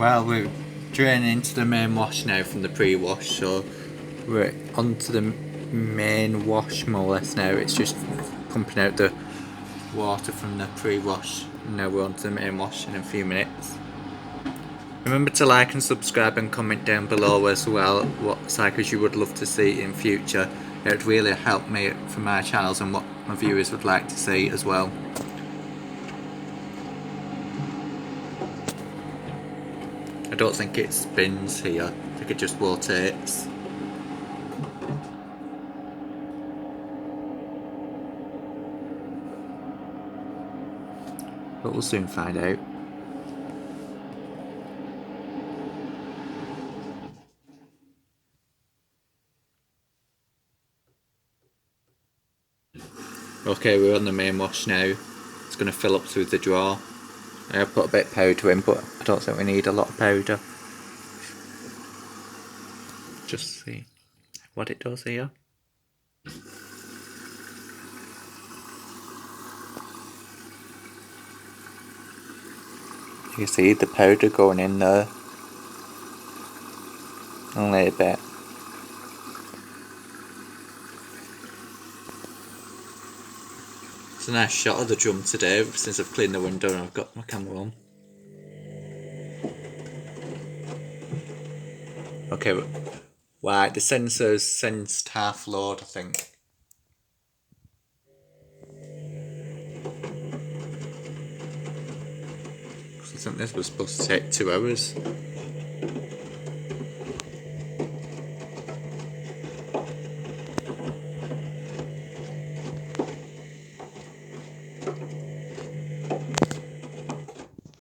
Well, we're draining into the main wash now from the pre-wash, so we're onto the main wash more or less now. It's just pumping out the water from the pre-wash. Now we're onto the main wash in a few minutes. Remember to like and subscribe and comment down below as well what cycles you would love to see in future. It would really help me for my channels and what my viewers would like to see as well. I don't think it spins here, I think it just rotates. But we'll soon find out. Okay, we're on the main wash now. It's going to fill up through the drawer. I put a bit of powder in, but I don't think we need a lot of powder. Just see what it does here. You see the powder going in there. Only a bit. It's a nice shot of the drum today since I've cleaned the window and I've got my camera on. Okay, right, the sensor's sensed half load, I think. I think this was supposed to take 2 hours.